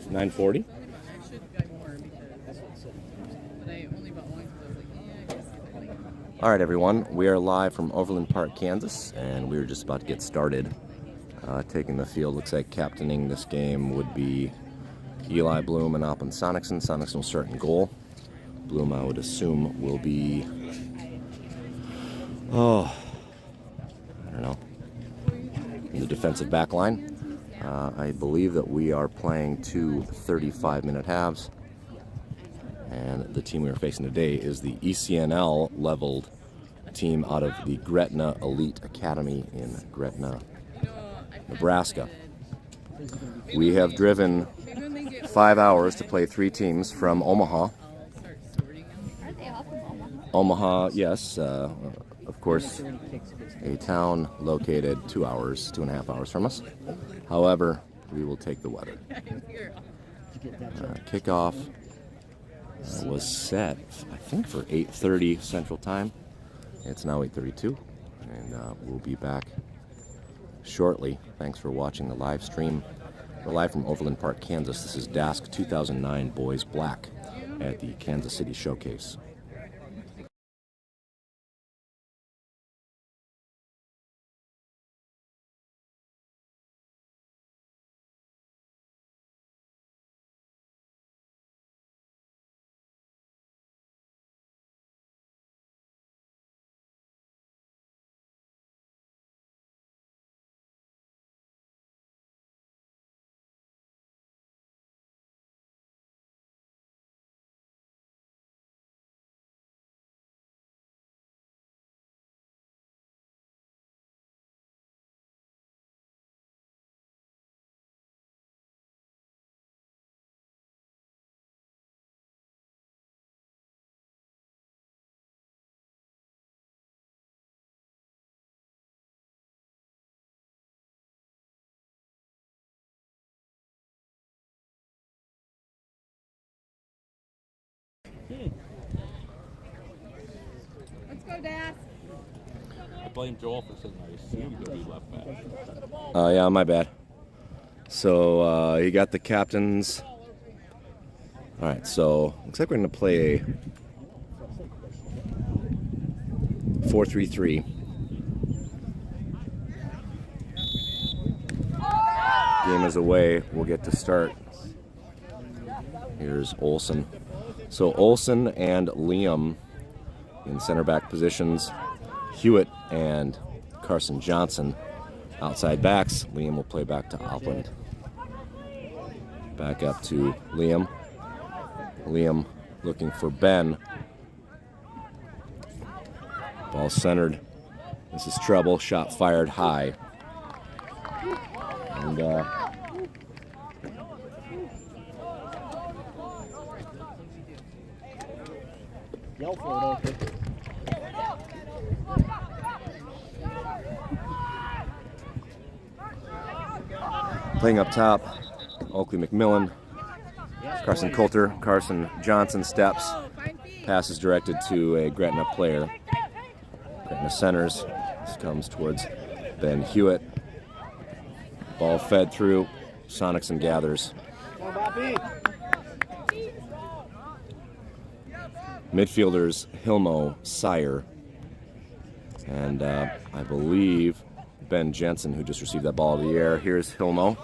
940. All right, everyone. We are live from Overland Park, Kansas, and we are just about to get started. Taking the field, looks like captaining this game would be Eli Bloom and Alpin Sonicson. Sonicson will start in goal. Bloom, I would assume, will be, I don't know, in the defensive back line. I believe that we are playing two 35-minute halves. And the team we are facing today is the ECNL leveled team out of the Gretna Elite Academy in Gretna, Nebraska. We have driven 5 hours to play 3 teams from Omaha. Omaha, yes, of course, a town located 2.5 hours from us. However, we will take the weather. Kickoff was set, I think, for 8:30 Central Time. It's now 8:32, and we'll be back shortly. Thanks for watching the live stream. We're live from Overland Park, Kansas. This is DASC 2009 Boys Black at the Kansas City Showcase. Let's go, DASC. I blame Joel for saying I assumed he'll be left back. Yeah, my bad. So you got the captains. All right, so looks like we're going to play a 4-3-3. Game is away. We'll get to start. Here's Olson. So Olson and Liam in center back positions. Hewitt and Carson Johnson outside backs. Liam will play back to Opland. Back up to Liam. Liam looking for Ben. Ball centered. This is trouble. Shot fired high. And yell for it, okay. playing up top, Oakley McMillan, Carson Coulter, Carson Johnson steps. Pass is directed to a Gretna player. Gretna centers. This comes towards Ben Hewitt. Ball fed through. Sonicson gathers. Midfielders Hilmo, Sire, and I believe Ben Jensen, who just received that ball out of the air. Here's Hilmo.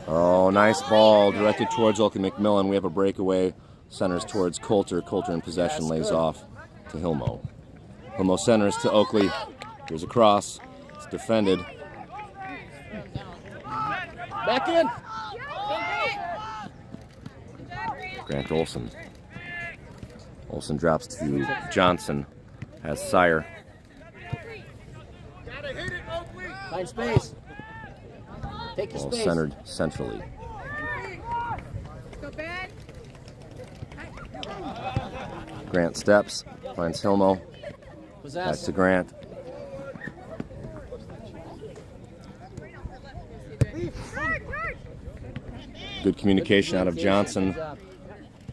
Oh, nice ball directed towards Oakley McMillan. We have a breakaway. Centers towards Coulter. Coulter in possession, lays off to Hilmo. Hilmo centers to Oakley. Here's a cross. It's defended. Back in. Grant Olson. Olson drops to Johnson. Has Sire. Find space. Take your Ball space. centered centrally. Grant steps, finds Hilmo. Back to Grant. Good communication out of Johnson.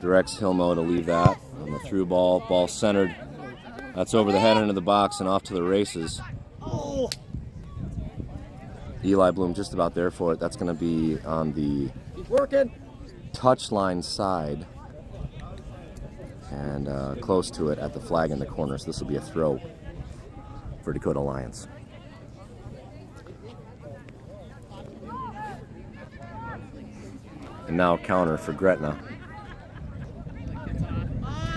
Directs Hilmo to leave that on the through ball. Ball centered. That's over the head into the box and off to the races. Eli Bloom just about there for it. That's going to be on the Working. touchline side and close to it at the flag in the corner. So this will be a throw for Dakota Lions. And now counter for Gretna.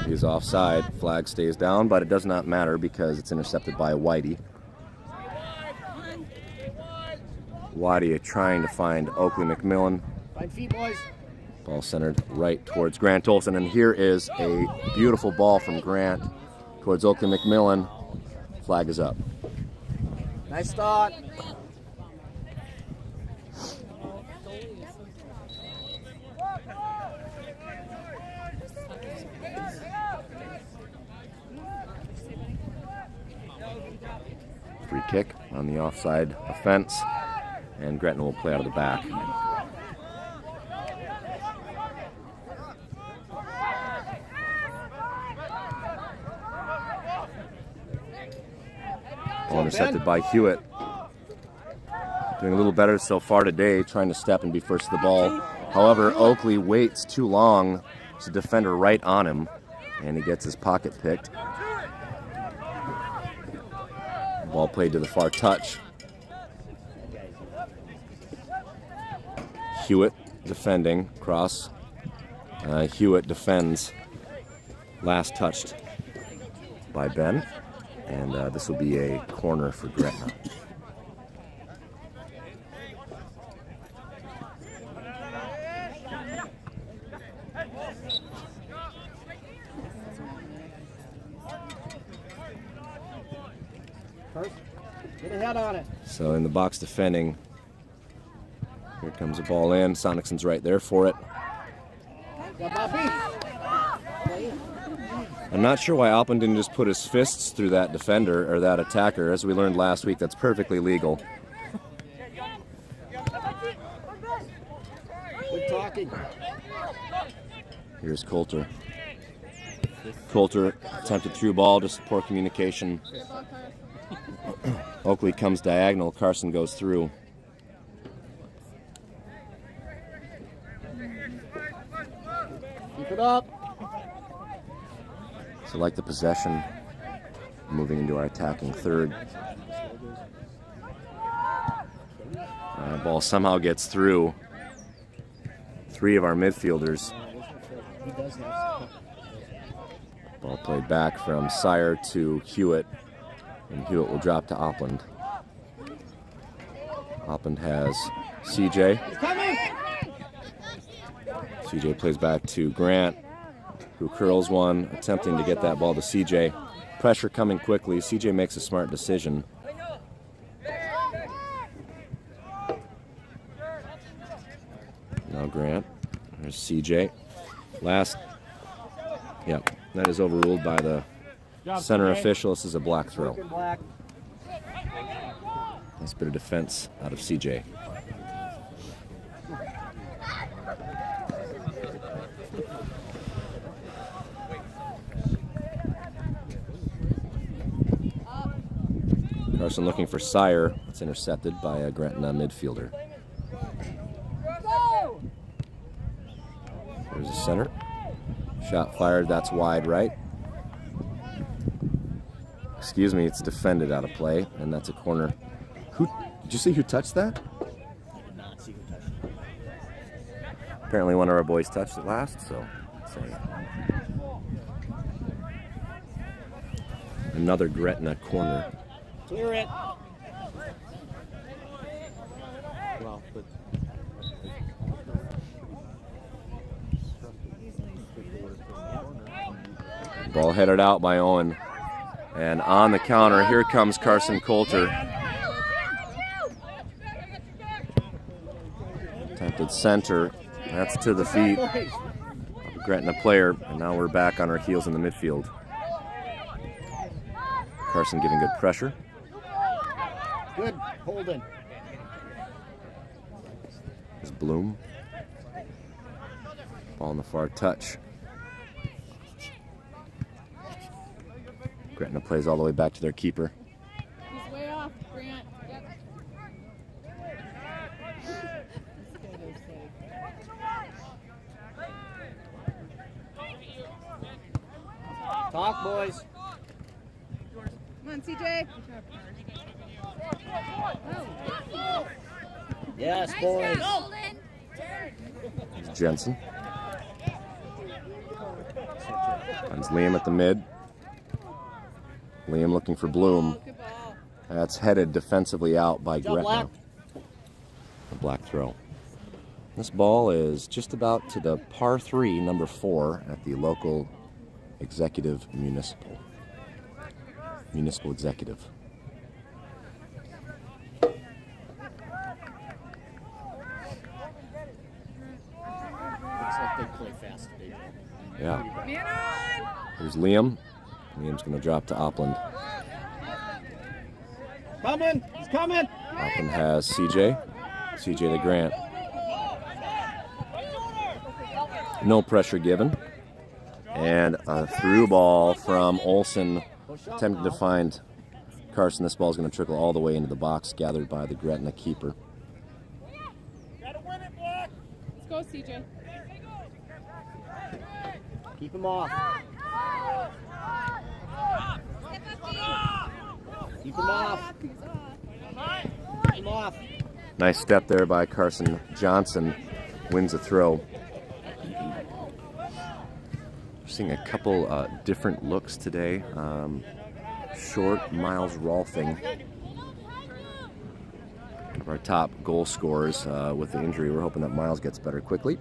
He's offside. Flag stays down, but it does not matter because it's intercepted by Whitey. Whitey trying to find Oakley McMillan. Find feet, boys. Ball centered right towards Grant Olson. And here is a beautiful ball from Grant towards Oakley McMillan. Flag is up. Nice start. Free kick on the offside offense. And Gretna will play out of the back. Ball intercepted by Hewitt. Doing a little better so far today, trying to step and be first to the ball. However, Oakley waits too long. There's a defender right on him, and he gets his pocket picked. Ball played to the far touch. Hewitt defending, cross. Hewitt defends. Last touched by Ben. And this will be a corner for Gretna. Get a head on it. So in the box defending, here comes the ball in. Sonicsson's right there for it. Got Bobby. I'm not sure why Alpin didn't just put his fists through that defender or that attacker. As we learned last week, that's perfectly legal. Good talking. Here's Coulter. Coulter attempted through ball, just poor communication. Oakley comes diagonal. Carson goes through. Keep it up. So like the possession, moving into our attacking third. Ball somehow gets through. Three of our midfielders. Ball played back from Sire to Hewitt, and Hewitt will drop to Opland. Opland has CJ. CJ plays back to Grant, who curls one, attempting to get that ball to CJ. Pressure coming quickly. CJ makes a smart decision. Now Grant. There's CJ. Last. Yep, that is overruled by the center official. This is a black throw. Nice bit of defense out of CJ. Carson looking for Sire. It's intercepted by a Gretna midfielder. There's a center. Shot fired. That's wide right. Excuse me, it's defended out of play, and that's a corner. Who? Did you see who touched that? I did not see who touched it. Apparently one of our boys touched it last, so say another Gretna corner. Clear it. Well, but Ball headed out by Owen. And on the counter, here comes Carson Coulter. Attempted center. That's to the feet of a Gretna player. And now we're back on our heels in the midfield. Carson giving good pressure. good holding. There's Bloom. Ball on the far touch. Gretna plays all the way back to their keeper. He's way off, Grant. Yep. Talk, boys. Come on, CJ. Yes, boys. Jensen. Finds Liam at the mid. Liam looking for Bloom. Good ball. That's headed defensively out by Job, Gretna. Black. A black throw. This ball is just about to the par 3, number 4, at the local executive municipal executive. Looks like they play fast today. Yeah. Man on! Here's Liam. Liam's going to drop to Opland. Coming! He's coming! Opland has CJ. CJ to Grant. No pressure given. And a through ball from Olsen, attempting to find Carson. This ball is going to trickle all the way into the box, gathered by the Gretna keeper. Let's go, CJ. Keep him off. Keep him off. Keep him off. Nice step there by Carson Johnson. Wins the throw. We're seeing a couple different looks today. Short Miles Rolfing, one of our top goal scorers with the injury. We're hoping that Miles gets better quickly.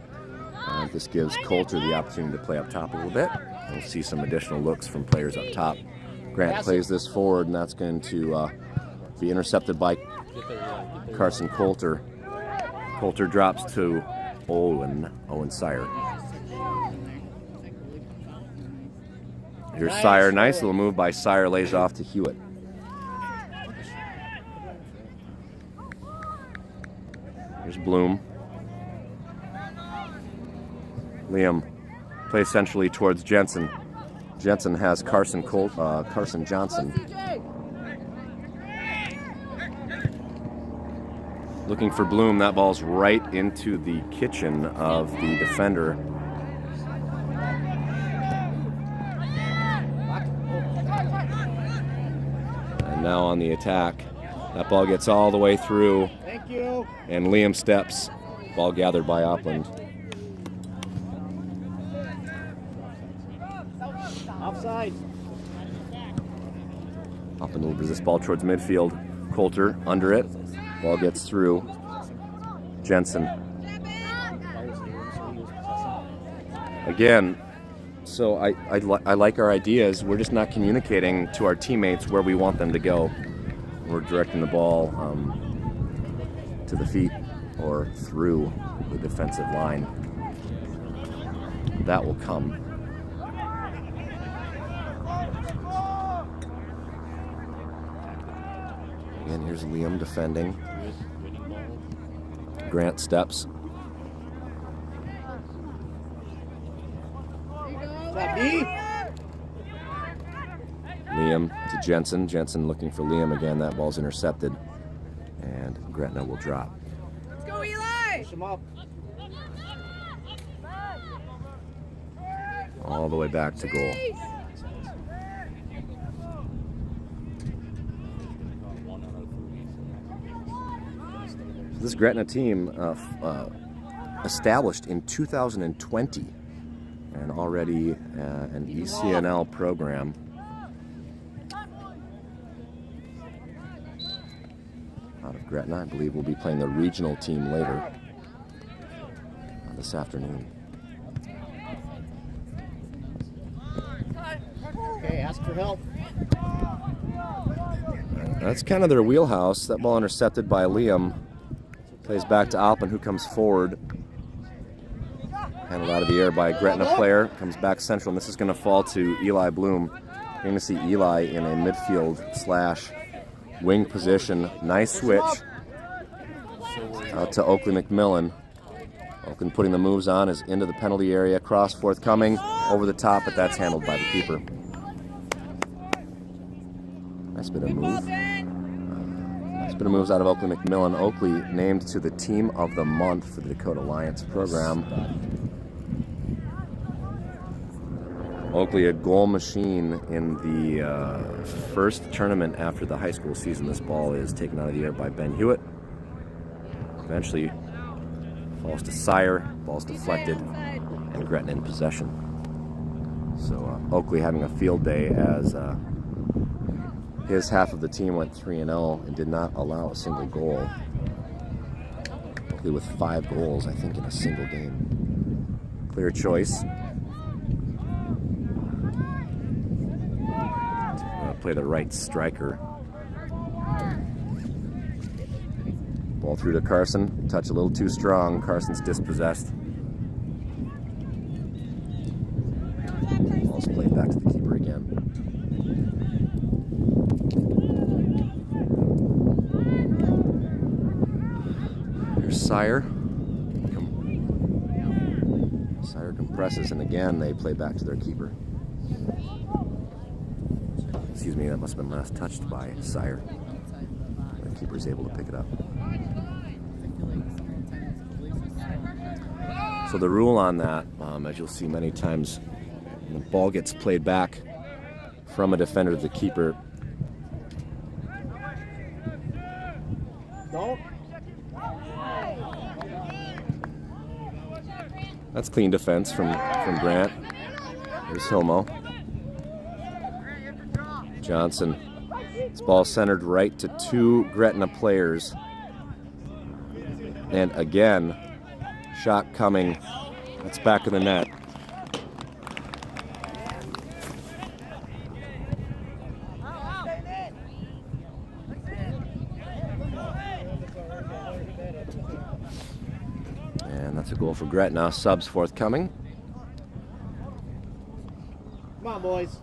This gives Coulter the opportunity to play up top a little bit. We'll see some additional looks from players up top. Grant plays this forward, and that's going to be intercepted by Carson Coulter. Coulter drops to Owen Sire. Here's Sire. Nice little move by Sire. Lays it off to Hewitt. Here's Bloom. Liam plays centrally towards Jensen. Jensen has Carson Johnson. Looking for Bloom. That ball's right into the kitchen of the defender. And now on the attack. That ball gets all the way through. Thank you. And Liam steps. Ball gathered by Opland. Offside. Opland will resist ball towards midfield. Coulter under it. Ball gets through. Jensen. Again, so I like our ideas. We're just not communicating to our teammates where we want them to go. We're directing the ball to the feet or through the defensive line. That will come. Again, here's Liam defending. Grant steps. Liam to Jensen. Jensen looking for Liam again. That ball's intercepted. And Gretna will drop. Let's go, Eli! Push him up. All the way back to goal. This Gretna team established in 2020 and already an ECNL program. Out of Gretna, I believe we'll be playing the regional team later this afternoon. Okay, ask for help. That's kind of their wheelhouse. That ball intercepted by Liam. Plays back to Alpin, who comes forward. Handled out of the air by a Gretna player. Comes back central, and this is going to fall to Eli Bloom. You're going to see Eli in a midfield / wing position. Nice switch out to Oakley McMillan. Oakley putting the moves on, is into the penalty area. Cross forthcoming, over the top, but that's handled by the keeper. Nice bit of move. Nice bit of moves out of Oakley McMillan. Oakley named to the Team of the Month for the Dakota Alliance program. Oakley, a goal machine in the first tournament after the high school season. This ball is taken out of the air by Ben Hewitt. Eventually falls to Sire, ball's deflected, and Gretna in possession. So Oakley having a field day as his half of the team went 3-0 and did not allow a single goal. Oakley with 5 goals, I think, in a single game. Clear choice. Play the right striker. Ball through to Carson. Touch a little too strong. Carson's dispossessed. Ball's played back to the keeper again. Here's Sire. Sire compresses, and again they play back to their keeper. Excuse me, that must have been last touched by Sire. The keeper's able to pick it up. So the rule on that, as you'll see many times, when the ball gets played back from a defender to the keeper, that's clean defense from Grant. There's Hilmo. Johnson. This ball centered right to 2 Gretna players. And again, shot coming. That's back of the net. And that's a goal for Gretna. Subs forthcoming. Come on, boys.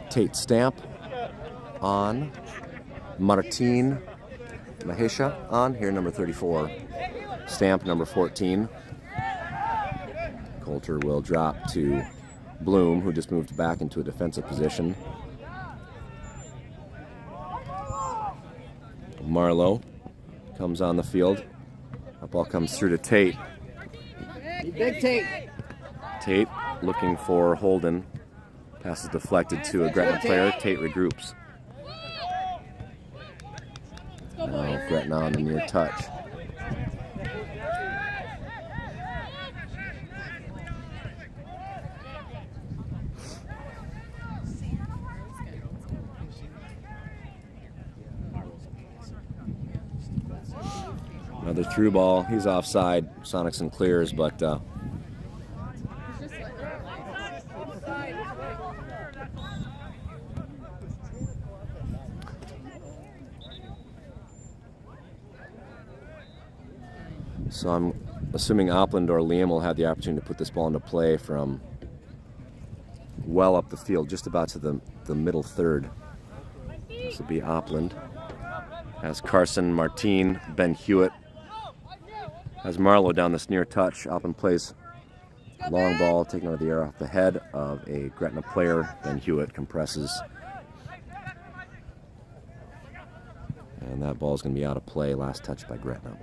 Tate Stamp on. Martin Mahesha on. Here, number 34. Stamp, number 14. Coulter will drop to Bloom, who just moved back into a defensive position. Marlowe comes on the field. That ball comes through to Tate. Big Tate. Tate looking for Holden. Pass is deflected to a Gretna player. Tate regroups. Now Gretna on the near touch. Another through ball. He's offside. Sonicson clears, but so I'm assuming Opland or Liam will have the opportunity to put this ball into play from well up the field, just about to the middle third. This will be Opland. Has Carson, Martin, Ben Hewitt. Has Marlowe down this near touch. Opland plays long ball, taken out of the air off the head of a Gretna player. Ben Hewitt compresses. And that ball is going to be out of play. Last touch by Gretna.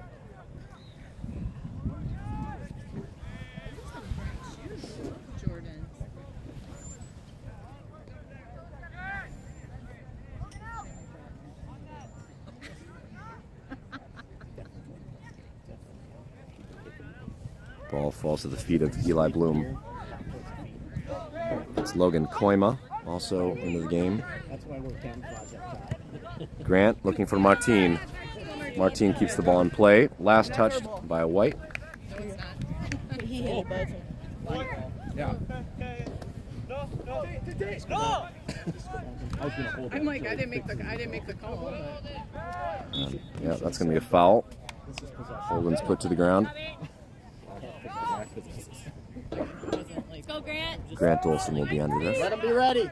Ball falls to the feet of Eli Bloom. It's Logan Koima also into the game. Grant looking for Martin. Martin keeps the ball in play. Last touched by a White. I'm like, I didn't make the call. Yeah, that's going to be a foul. Holden's put to the ground. Let's go, Grant. Grant Olson will be under this. Let him be ready.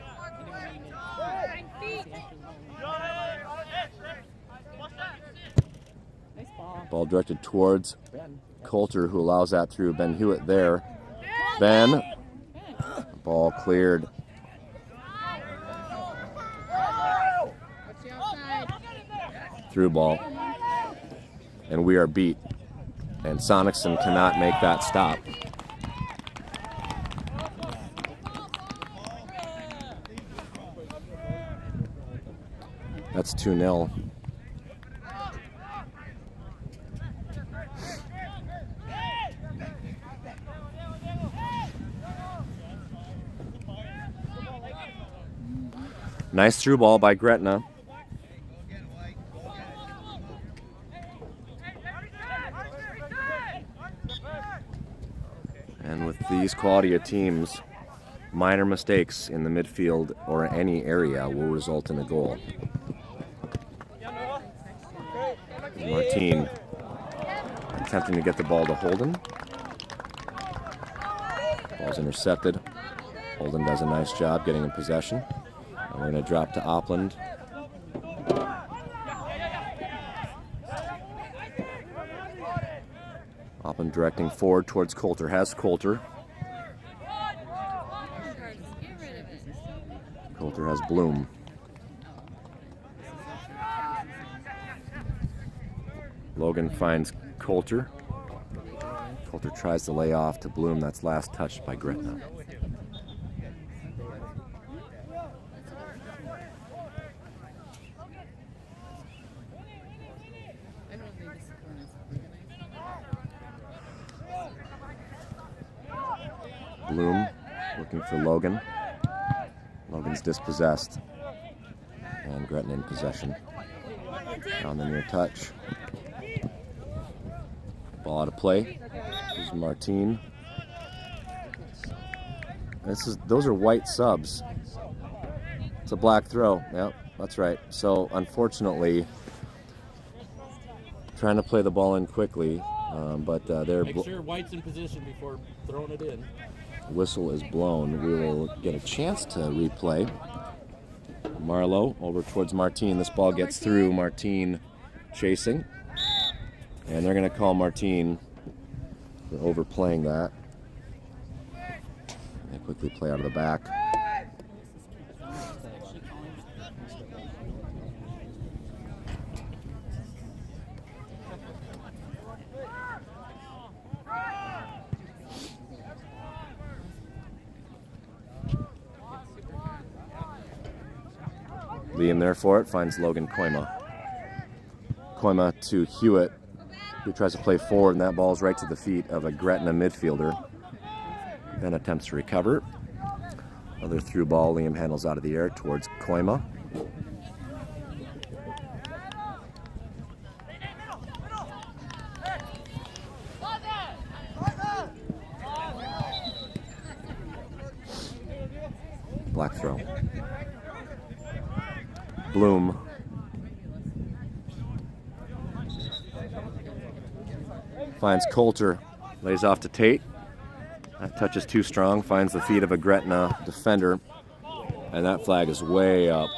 Nice ball. Ball directed towards Coulter, who allows that through. Ben Hewitt there. Ben. Ball cleared. Through ball. and we are beat. And Sonicson cannot make that stop. That's 2-0. Nice through ball by Gretna. And with these quality of teams, minor mistakes in the midfield or any area will result in a goal. Martin attempting to get the ball to Holden. Ball's intercepted. Holden does a nice job getting in possession. And we're going to drop to Opland. Opland directing forward towards Coulter. Has Coulter. Coulter has Bloom. Logan finds Coulter. Coulter tries to lay off to Bloom. That's last touched by Gretna. Bloom looking for Logan. Logan's dispossessed. And Gretna in possession. On the near touch. Ball out of play. Here's Martin. Those are white subs. It's a black throw. Yep, that's right. So unfortunately, trying to play the ball in quickly, but they're Make sure White's in position before throwing it in. Whistle is blown. We will get a chance to replay. Marlowe over towards Martin. This ball gets through. Martin chasing. And they're going to call Martin for overplaying that. They quickly play out of the back. Liam there for it, finds Logan Koima. Koima to Hewitt, who tries to play forward, and that ball's right to the feet of a Gretna midfielder. Then attempts to recover. Another through ball, Liam handles out of the air towards Koima. Black throw. Bloom. Finds Coulter, lays off to Tate. That touch is too strong, finds the feet of a Gretna defender, and that flag is way up.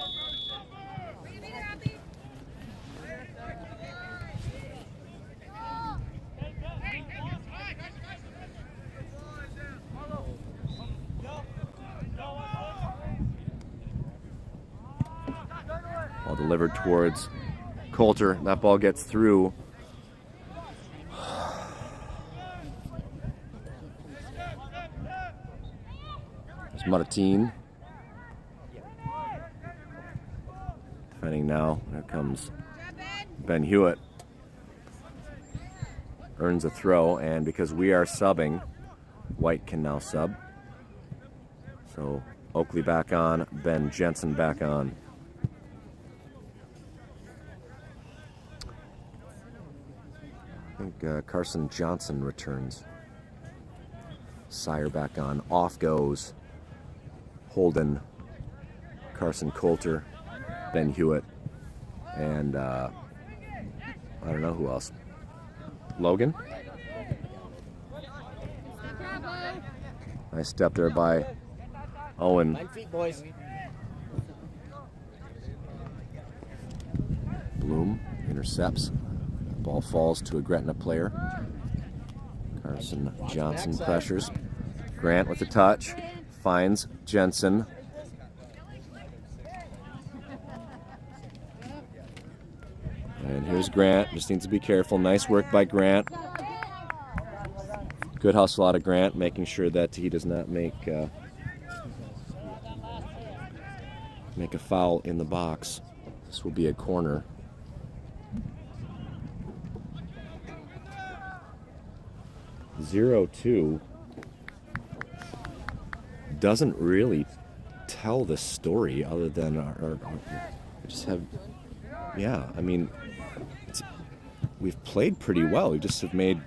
Ball delivered towards Coulter. That ball gets through. There's Martin. Defending now. There comes Ben Hewitt. Earns a throw, and because we are subbing, White can now sub. So Oakley back on, Ben Jensen back on. I think Carson Johnson returns. Sire back on. Off goes Holden, Carson Coulter, Ben Hewitt, and I don't know who else. Logan. Nice step there by Owen. 9 feet, boys. Bloom intercepts. Ball falls to a Gretna player. Carson Johnson pressures. Grant with the touch. Finds Jensen. And here's Here's Grant. Just needs to be careful. Nice work by Grant. Good hustle out of Grant, making sure that he does not make a foul in the box. This will be a corner. (0-2) doesn't really tell the story other than our just have, yeah, I mean, we've played pretty well. We just have made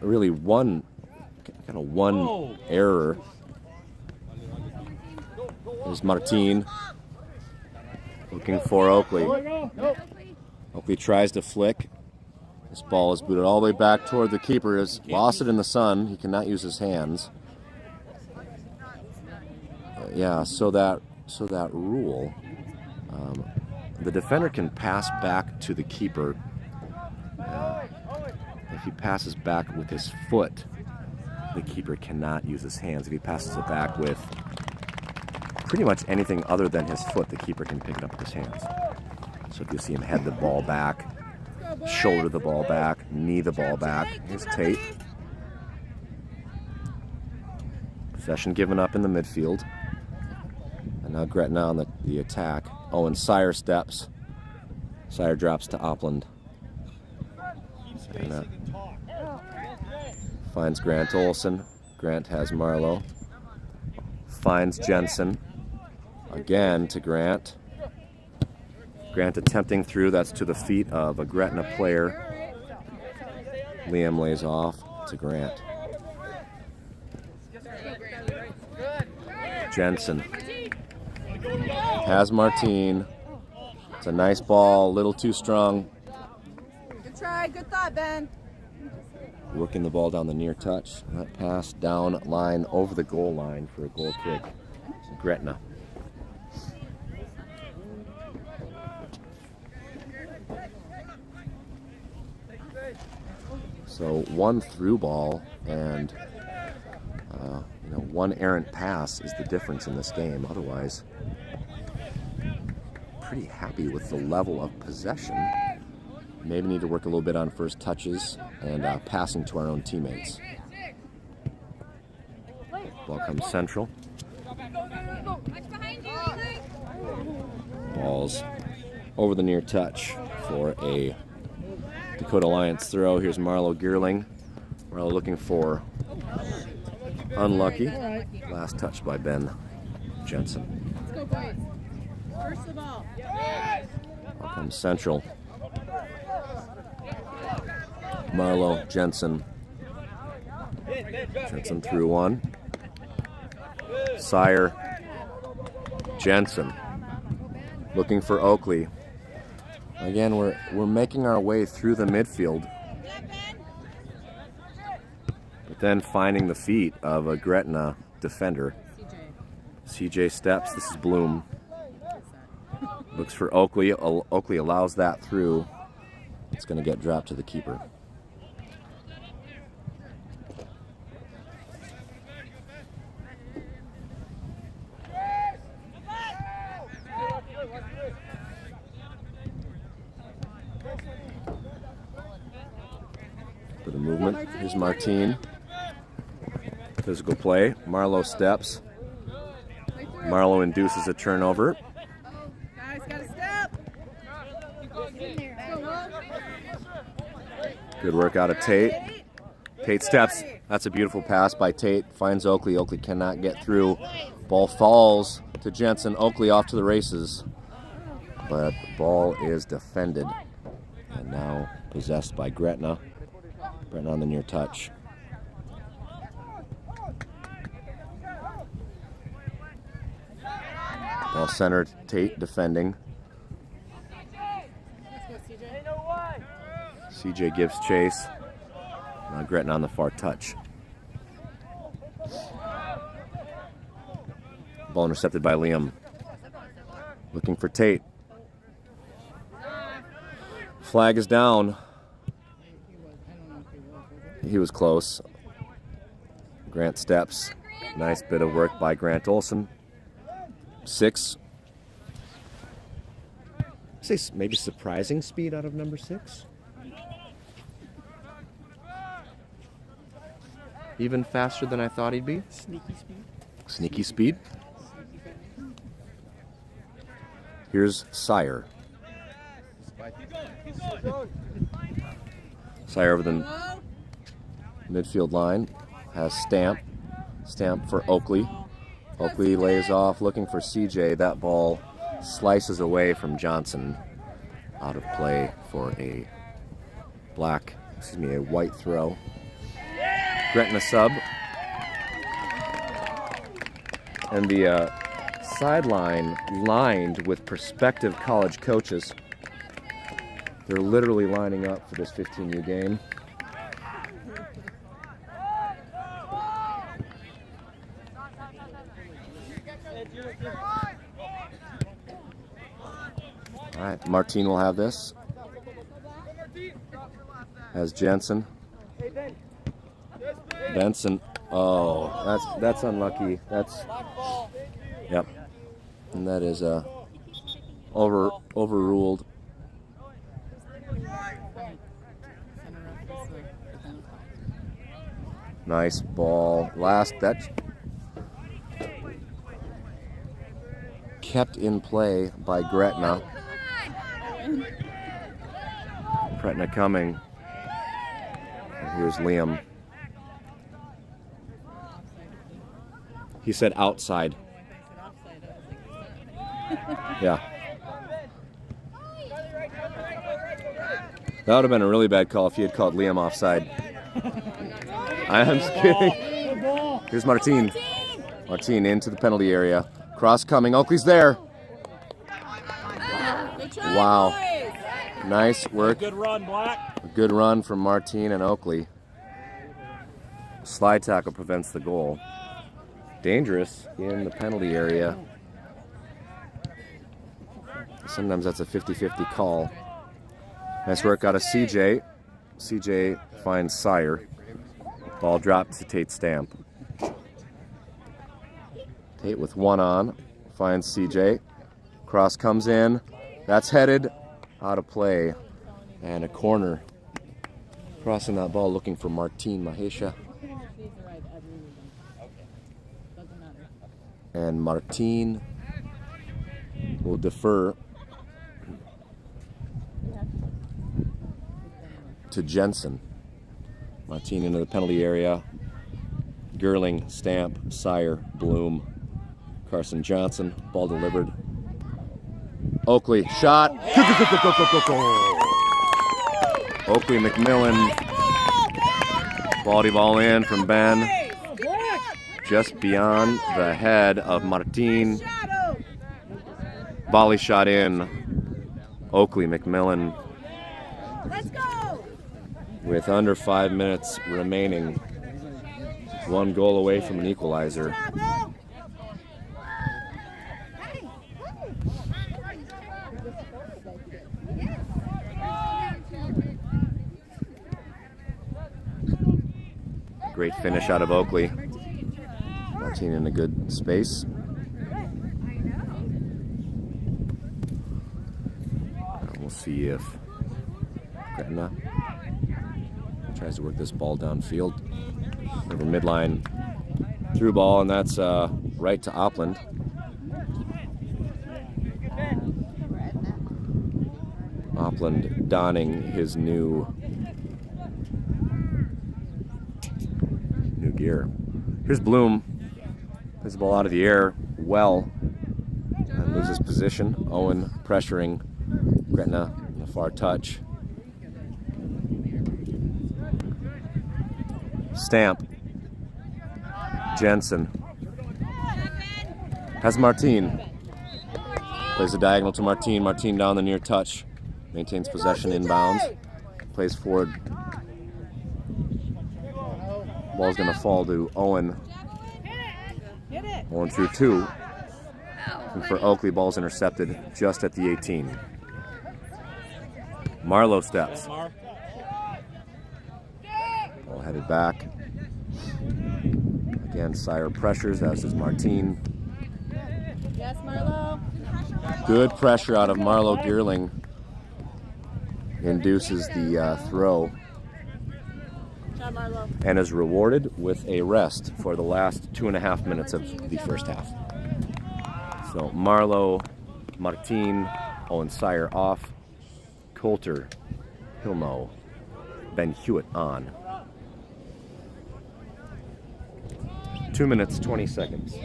really one error. There's Martin looking for Oakley. Oakley tries to flick. This ball is booted all the way back toward the keeper. Has lost it in the sun. He cannot use his hands. Yeah, so that rule, the defender can pass back to the keeper. If he passes back with his foot, the keeper cannot use his hands. If he passes it back with pretty much anything other than his foot, the keeper can pick it up with his hands. So if you see him head the ball back, shoulder the ball back, knee the ball back. Here's Tate. Possession given up in the midfield. And now Gretna on the attack. Oh, and Sire steps. Sire drops to Opland. And finds Grant Olson. Grant has Marlowe. Finds Jensen. Again to Grant. Grant attempting through. That's to the feet of a Gretna player. Liam lays off to Grant. Jensen has Martin. It's a nice ball, a little too strong. Good try, good thought, Ben. Working the ball down the near touch. That pass down line over the goal line for a goal kick. Gretna. So one through ball and one errant pass is the difference in this game. Otherwise, pretty happy with the level of possession. Maybe need to work a little bit on first touches and passing to our own teammates. Ball comes central. Ball's over the near touch for a Dakota Alliance throw. Here's Marlo Geerling. Marlo looking for unlucky. Last touch by Ben Jensen. Let's go, boys. First the ball. Ball comes central. Marlo, Jensen. Jensen through one. Sire. Jensen. Looking for Oakley. Again, we're making our way through the midfield. But then finding the feet of a Gretna defender. CJ steps. This is Bloom. Looks for Oakley. Oakley allows that through. It's going to get dropped to the keeper. For the movement, here's Martin. Physical play. Marlowe steps. Marlowe induces a turnover. Guys, gotta step. Good work out of Tate. Tate steps. That's a beautiful pass by Tate. Finds Oakley. Oakley cannot get through. Ball falls to Jensen. Oakley off to the races. But the ball is defended. And now possessed by Gretna. Gretna on the near touch. Ball centered. Tate defending. CJ gives chase. Now Gretna on the far touch. Ball intercepted by Liam. Looking for Tate. Flag is down. He was close. Grant steps. Nice bit of work by Grant Olson. 6 say maybe surprising speed out of number 6. Even faster than I thought he'd be. Sneaky speed. Sneaky speed. Here's Sire. Sire over the midfield line. Has Stamp. Stamp for Oakley. Oakley lays off looking for CJ. That ball slices away from Johnson. Out of play for a white throw. Gretna sub. And the sideline lined with prospective college coaches. They're literally lining up for this 15U game. All right, Martine will have this. Has Jensen. Benson. Oh, that's unlucky. Yep. And that is overruled. Nice ball. That kept in play by Gretna. Gretna coming. And here's Liam. He said outside. Yeah. That would have been a really bad call if he had called Liam offside. I'm just kidding. Here's Martine. Martine into the penalty area. Cross coming. Oakley's there. Wow. Nice work. Good run, Black. A good run from Martine and Oakley. Slide tackle prevents the goal. Dangerous in the penalty area. Sometimes that's a 50-50 call. Nice work out of CJ. CJ finds Sire. Ball dropped to Tate Stamp. Tate with one on. Finds CJ. Cross comes in. That's headed out of play. And a corner. Crossing that ball looking for Martine Mahesha. And Martine will defer to Jensen. Martine into the penalty area. Gerling, Stamp, Sire, Bloom, Carson Johnson. Ball delivered. Oakley, shot. Oakley, McMillan. Quality ball in from Ben. Just beyond the head of Martine. Volley shot in. Oakley, McMillan. Let's go. With under 5 minutes remaining. 1 goal away from an equalizer. Great finish out of Oakley. Martine in a good space. We'll see if Gretna tries to work this ball downfield. Over midline, through ball, and that's right to Opland. Opland donning his new gear. Here's Bloom. Plays the ball out of the air well and loses position. Owen pressuring Gretna in the far touch. Stamp. Jensen. Has Martine. Plays a diagonal to Martine. Martine down the near touch. Maintains possession inbounds. Plays forward. Ball's going to fall to Owen. Owen through 2. And for Oakley, ball's intercepted just at the 18. Marlowe steps. Ball headed back. Again, Sire pressures, as does Martine. Yes, Marlo. Good pressure out of Marlowe Geerling. induces the throw and is rewarded with a rest for the last 2.5 minutes of the first half. So Marlowe, Martin, Owen Sire off, Coulter, Hilmo, Ben Hewitt on. 2 minutes, 20 seconds.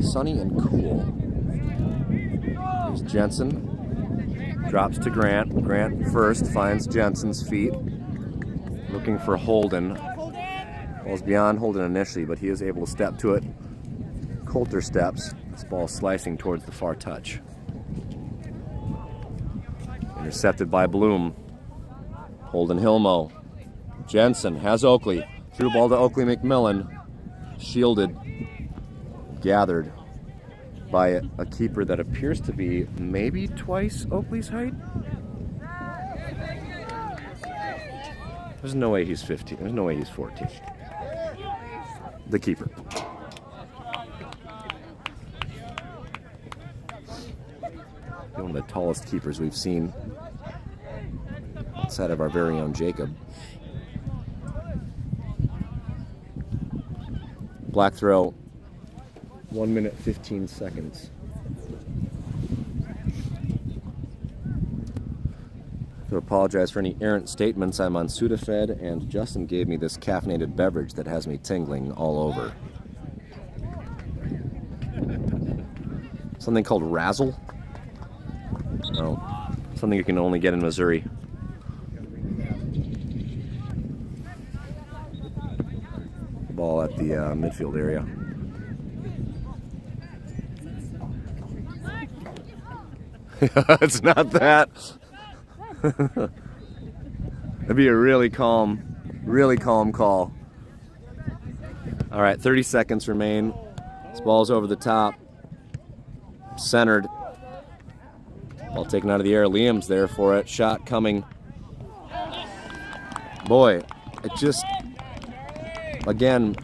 Sunny and cool. Here's Jensen. Drops to Grant. Grant first finds Jensen's feet. Looking for Holden. Ball's beyond Holden initially, but he is able to step to it. Coulter steps. This ball slicing towards the far touch. Intercepted by Bloom. Holden Hilmo. Jensen has Oakley. Through ball to Oakley McMillan. Shielded. Gathered by a keeper that appears to be maybe twice Oakley's height. There's no way he's 15. There's no way he's 14. The keeper. One of the tallest keepers we've seen outside of our very own Jacob. Black throw. 1 minute, 15 seconds. To apologize for any errant statements, I'm on Sudafed, and Justin gave me this caffeinated beverage that has me tingling all over. Something called Razzle? No, something you can only get in Missouri. Ball at the midfield area. It's not that. It'd be a really calm call. All right, 30 seconds remain. This ball's over the top. Centered. Ball taken out of the air. Liam's there for it. Shot coming. Boy, it just, again,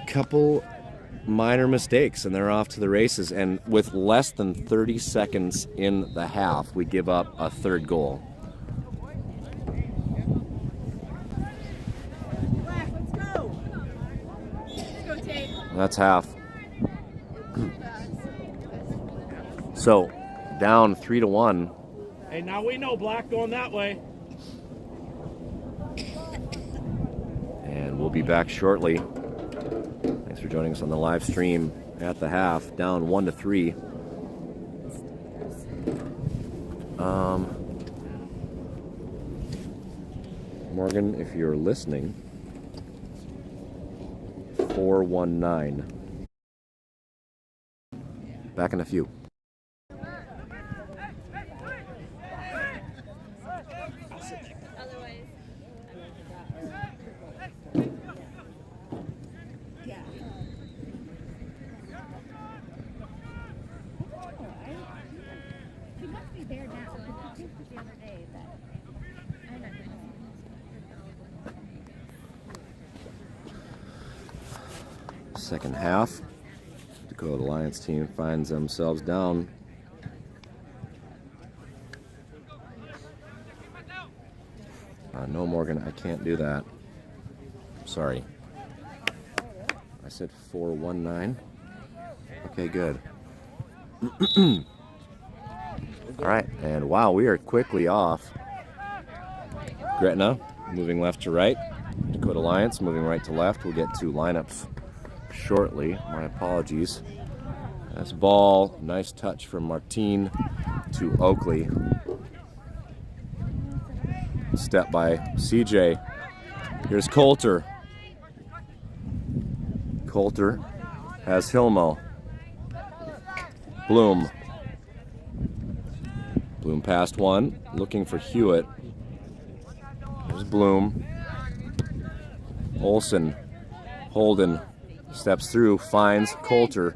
couple minor mistakes and they're off to the races, and with less than 30 seconds in the half we give up a third goal. That's half. So down 3-1. Hey, now we know Black going that way. And we'll be back shortly. Thanks for joining us on the live stream at the half. Down 1-3. Morgan, if you're listening, 419. Back in a few. Second half, Dakota Lions team finds themselves down. No, Morgan, I can't do that. Sorry. I said 419. Okay, good. All right, and wow, we are quickly off. Gretna moving left to right. Dakota Lions moving right to left. We'll get to lineups shortly. My apologies. This ball, nice touch from Martin to Oakley. Step by CJ. Here's Coulter. Coulter has Hilmo. Bloom. Bloom past one, looking for Hewitt. There's Bloom. Olsen. Holden steps through, finds Coulter.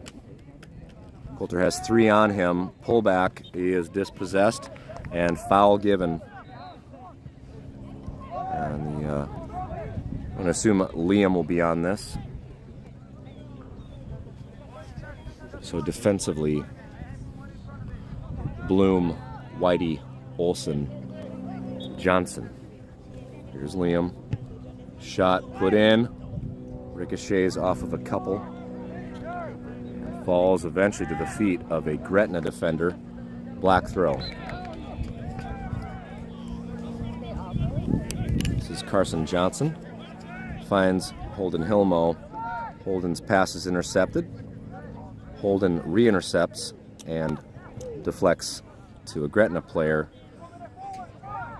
Coulter has 3 on him. Pullback, he is dispossessed, and foul given. And I'm going to assume Liam will be on this. So defensively, Bloom, Whitey, Olson, Johnson. Here's Liam. Shot put in. Ricochets off of a couple. And falls eventually to the feet of a Gretna defender. Black throw. This is Carson Johnson. Finds Holden Hilmo. Holden's pass is intercepted. Holden re-intercepts and deflects to a Gretna player.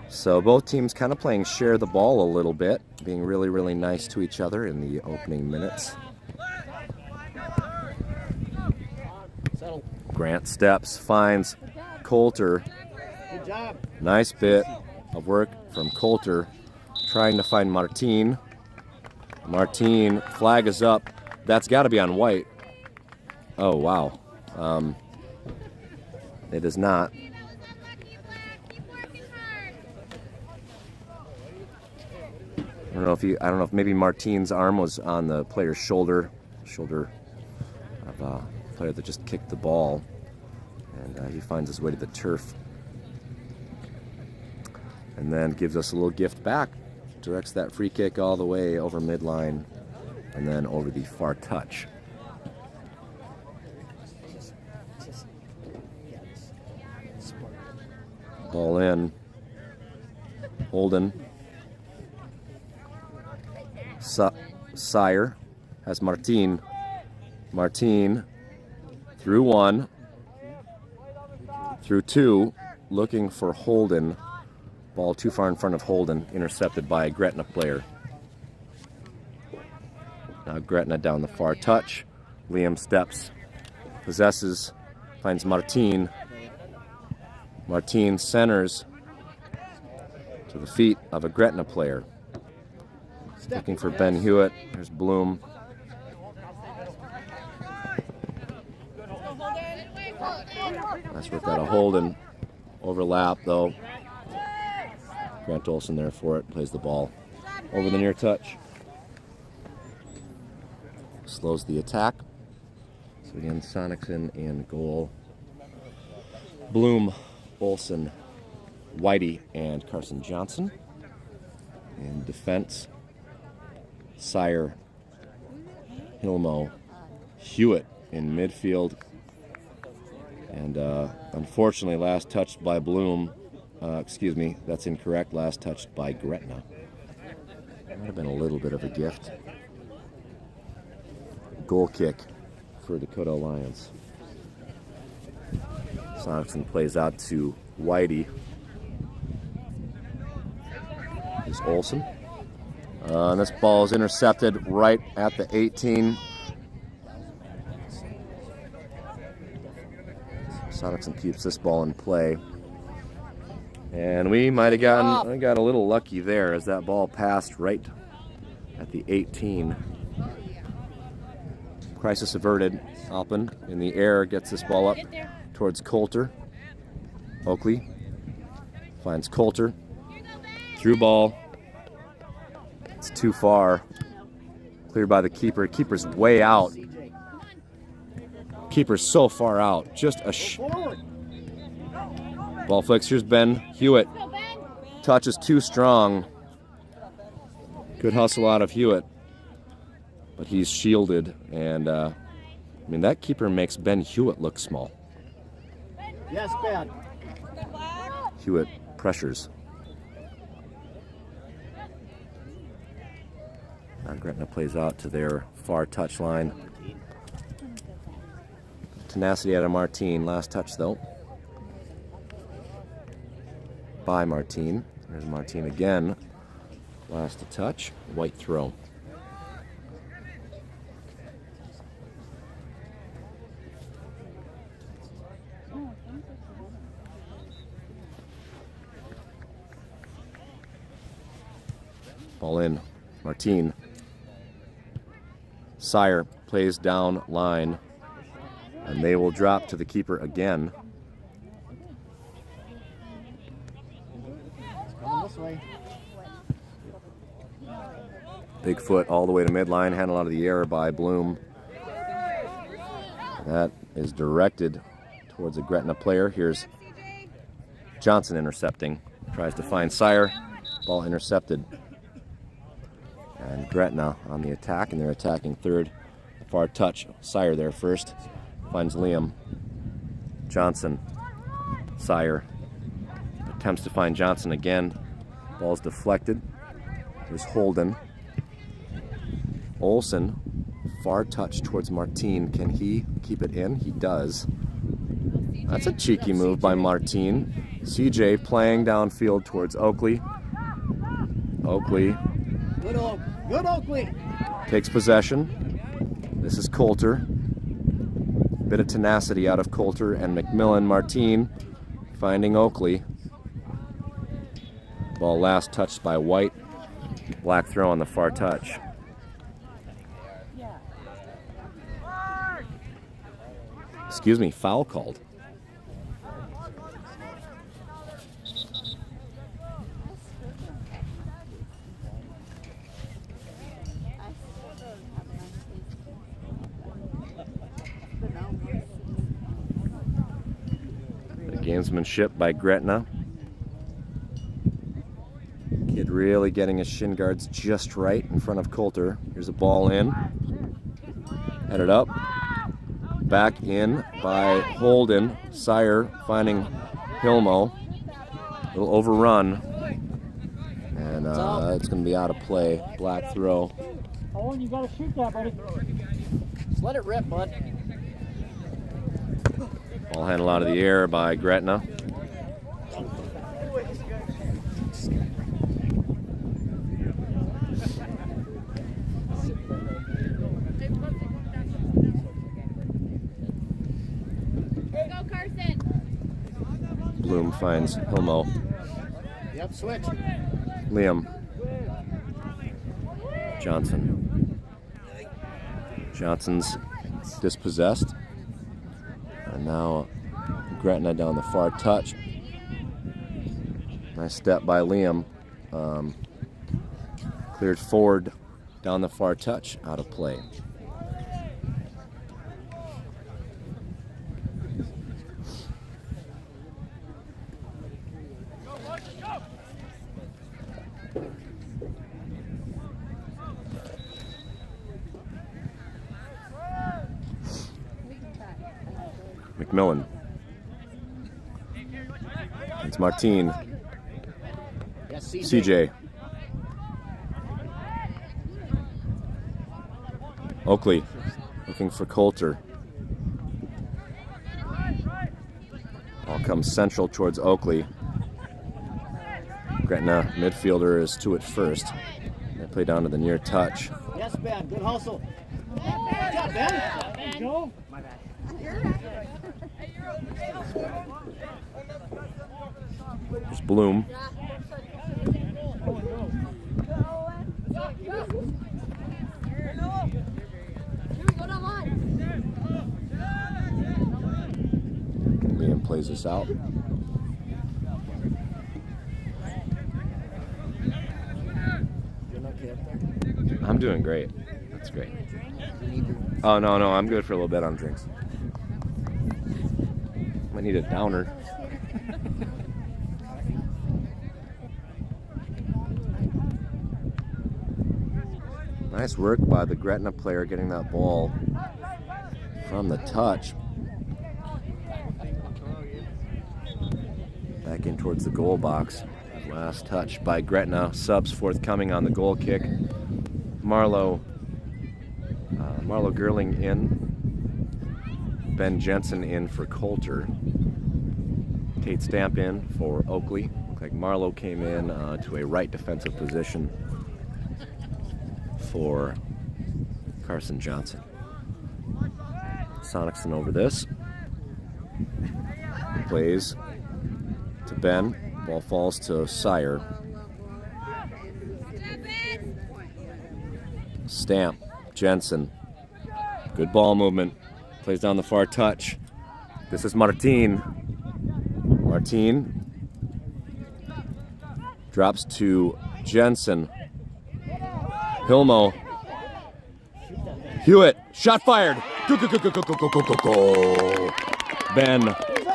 So both teams kind of playing share the ball a little bit, being really, really nice to each other in the opening minutes. Grant steps, finds Coulter. Good job. Nice bit of work from Coulter, trying to find Martin. Martin, flag is up. That's got to be on White. Oh, wow. It is not. I don't know if maybe Martin's arm was on the player's shoulder of a player that just kicked the ball, and he finds his way to the turf, and then gives us a little gift back. Directs that free kick all the way over midline, and then over the far touch. Ball in. Holden. Sire has Martin. Martin through one, through two, looking for Holden. Ball too far in front of Holden, intercepted by a Gretna player. Now Gretna down the far touch. Liam steps, possesses, finds Martin. Martin centers to the feet of a Gretna player. Looking for Ben Hewitt. There's Bloom. Nice work out of Holden. Overlap though. Grant Olson there for it. Plays the ball over the near touch. Slows the attack. So again, Sonicson in goal. Bloom, Olson, Whitey, and Carson Johnson. In defense, Sire, Hilmo, Hewitt in midfield, and unfortunately last touched by Bloom. Excuse me, that's incorrect. Last touched by Gretna. Might have been a little bit of a gift. Goal kick for Dakota Alliance. Sonicson plays out to Whitey. Here's Olson. And this ball is intercepted right at the 18. Sonicson keeps this ball in play. And we might have got a little lucky there as that ball passed right at the 18. Crisis averted. Alpin in the air gets this ball up towards Coulter. Oakley finds Coulter. Through ball. It's too far. Cleared by the keeper. Keeper's way out. Keeper's so far out. Just a ball flicks. Here's Ben Hewitt. Touch is too strong. Good hustle out of Hewitt. But he's shielded. And, I mean, that keeper makes Ben Hewitt look small. Yes, Ben. Hewitt pressures. Gretna plays out to their far touch line. Tenacity out of Martin. Last touch, though. By Martin. There's Martin again. Last to touch. White throw. Ball in. Martin. Sire plays down line, and they will drop to the keeper again. Coming this way. Big foot all the way to midline, handled out of the air by Bloom. That is directed towards a Gretna player. Here's Johnson intercepting. Tries to find Sire. Ball intercepted. And Gretna on the attack, and they're attacking third. Far touch. Sire there first. Finds Liam. Johnson. Sire. Attempts to find Johnson again. Ball's deflected. There's Holden. Olsen. Far touch towards Martine. Can he keep it in? He does. That's a cheeky move by Martine. CJ playing downfield towards Oakley. Oakley. Good Oakley. Takes possession. This is Coulter. Bit of tenacity out of Coulter and McMillan. Martine finding Oakley. Ball last touched by White. Black throw on the far touch. Excuse me, foul called. Gamesmanship by Gretna. Kid really getting his shin guards just right in front of Coulter. Here's a ball in. Headed up. Back in by Holden. Sire finding Hilmo. A little overrun. And it's going to be out of play. Black throw. Owen, you got to shoot that, buddy. Just let it rip, bud. Ball handled out of the air by Gretna. Go, Carson. Bloom finds Hilmo. Yep, switch. Liam. Johnson. Johnson's dispossessed. And now Gretna down the far touch. Nice step by Liam. Cleared forward down the far touch, out of play. McMillan. It's Martine. Yes, CJ. Oakley looking for Coulter. Ball comes central towards Oakley. Gretna midfielder is to it first. They play down to the near touch. Yes, Ben. Good hustle. Good job, Ben. There you go. My bad. There's Bloom. Liam plays this out. I'm doing great. That's great. Oh, no, I'm good for a little bit on drinks. Might need a downer. Nice work by the Gretna player getting that ball from the touch. Back in towards the goal box. Last touch by Gretna. Subs forthcoming on the goal kick. Marlowe Gerling in. Ben Jensen in for Coulter. Tate Stamp in for Oakley. Looks like Marlowe came in to a right defensive position for Carson Johnson. Sonicson over this. Plays to Ben. Ball falls to Sire. Stamp. Jensen. Good ball movement. Plays down the far touch. This is Martine. Martine drops to Jensen. Hilmo. Hewitt. Shot fired. Go, go, go, go, go, go, go, go, go, go. Ben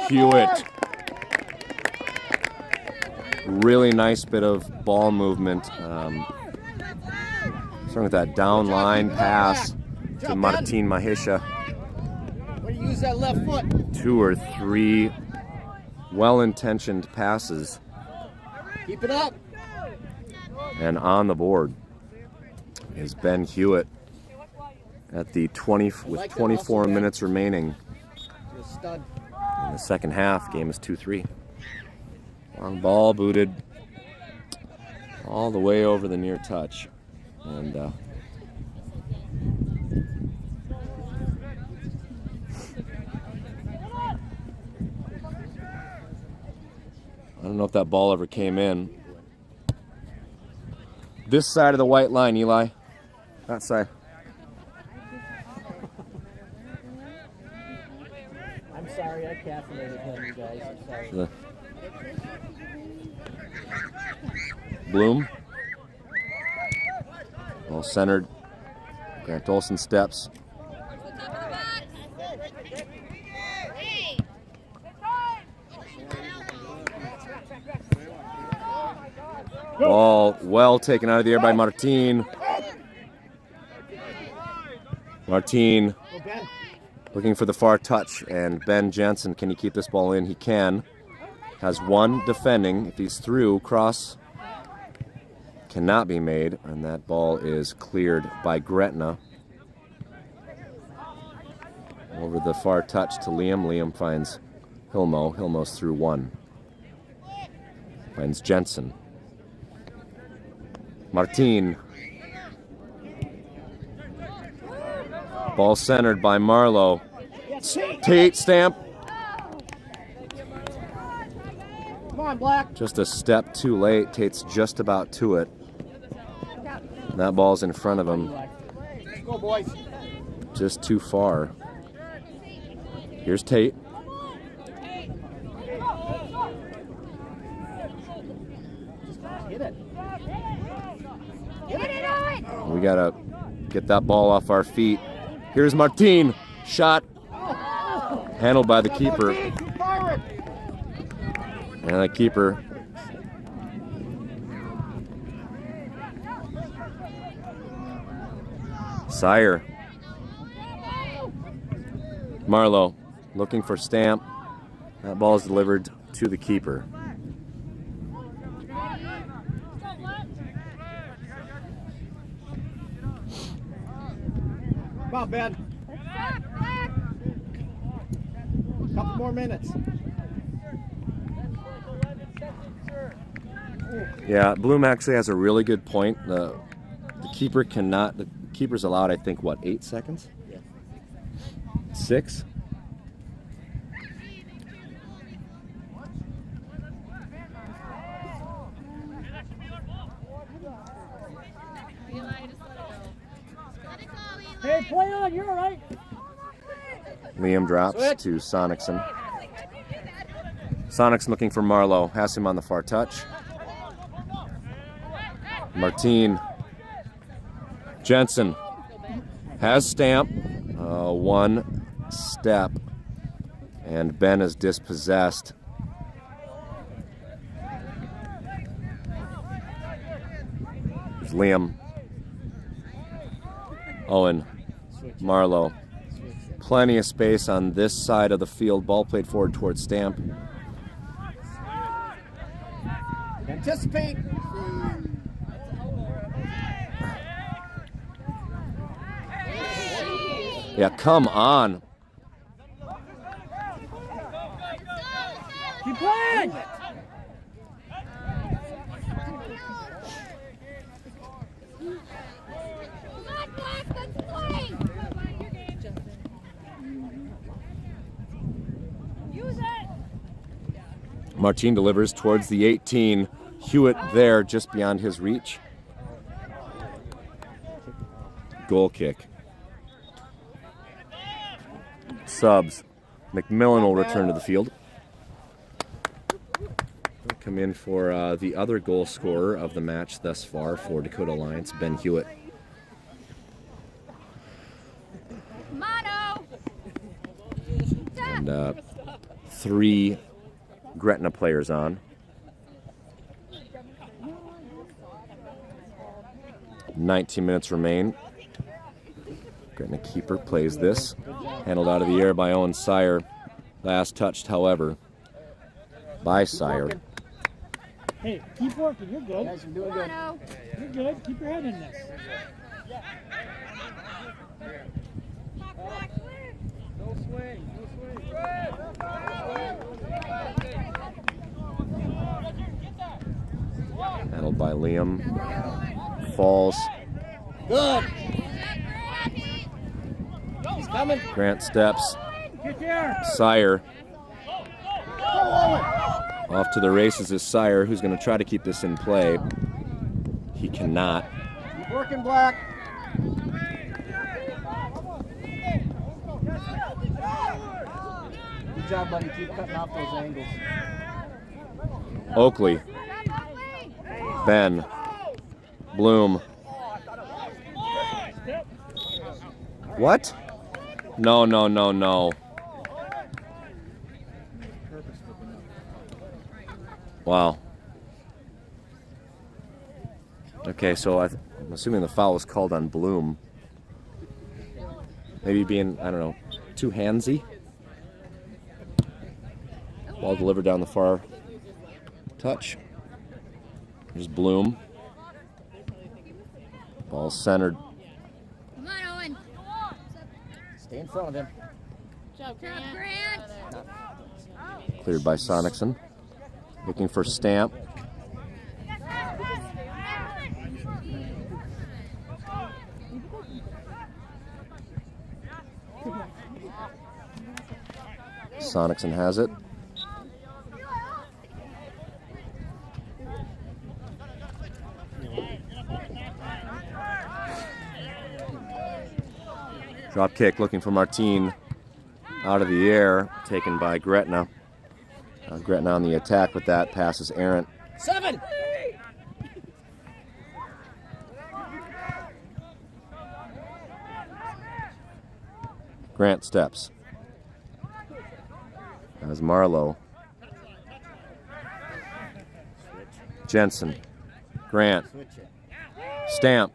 Hewitt. Really nice bit of ball movement. Starting with that down line pass to Martin Mahisha. Way to use that left foot. 2 or 3 well-intentioned passes. Keep it up. And on the board is Ben Hewitt at the 20 with 24 minutes remaining You're a stud. in the second half. Game is 2-3. Long ball booted all the way over the near touch, and I don't know if that ball ever came in. This side of the white line, Eli. That side. I'm sorry, I caffeinated him, you guys. I'm sorry. Bloom. Well centered. Grant Olson steps. Ball well taken out of the air by Martin. Martin looking for the far touch, and Ben Jensen, can he keep this ball in? He can. Has one defending. If he's through, cross cannot be made, and that ball is cleared by Gretna. Over the far touch to Liam. Liam finds Hilmo. Hilmo's through one. Finds Jensen. Martin. Ball centered by Marlowe. Tate stamp. Come on, Black. Just a step too late. Tate's just about to it. That ball's in front of him. Let's go, boys. Just too far. Here's Tate. Hit it. We gotta get that ball off our feet. Here's Martin. Shot. Handled by the keeper. And the keeper. Sire. Marlowe looking for Stamp. That ball is delivered to the keeper. Come on, Ben. Couple more minutes. Yeah, Bloom actually has a really good point. The keeper cannot. The keeper's allowed, I think, what, 8 seconds? Yeah. 6? Hey, play on. You're all right. Liam drops to Sonicson. Sonicson looking for Marlowe. Has him on the far touch. Martin. Jensen has Stamp. One step. And Ben is dispossessed. There's Liam. Owen. Marlowe. Plenty of space on this side of the field. Ball played forward towards Stamp. Anticipate. Yeah, come on. Keep playing. Martin delivers towards the 18. Hewitt there, just beyond his reach. Goal kick. Subs. McMillan will return to the field. He'll come in for the other goal scorer of the match thus far for Dakota Alliance, Ben Hewitt. Mono. And 3 Gretna players on. 19 minutes remain. Gretna keeper plays this. Handled out of the air by Owen Sire. Last touched, however, by Sire. Hey, keep working. You're good. Guys are doing good. You're good. Keep your head in this. No swing. No swing. Handled by Liam. Falls. Good. He's coming. Grant steps. Get there. Sire. Off to the races is Sire, who's going to try to keep this in play. He cannot. Keep working, Black. Good job, buddy. Keep cutting off those angles. Oakley. Ben. Bloom. What? No, no, no, no. Wow. Okay, so I'm assuming the foul was called on Bloom. Maybe being, I don't know, too handsy. Ball delivered down the far touch. There's Bloom. Ball centered. Come on, Owen. Stay in front of him. Good job, Grant. Cleared by Sonicson. Looking for Stamp. Sonicson has it. Drop kick looking for Martine. Out of the air, taken by Gretna. Gretna on the attack with that. Passes errant. 7. Grant steps. As Marlowe. Jensen. Grant. Stamp.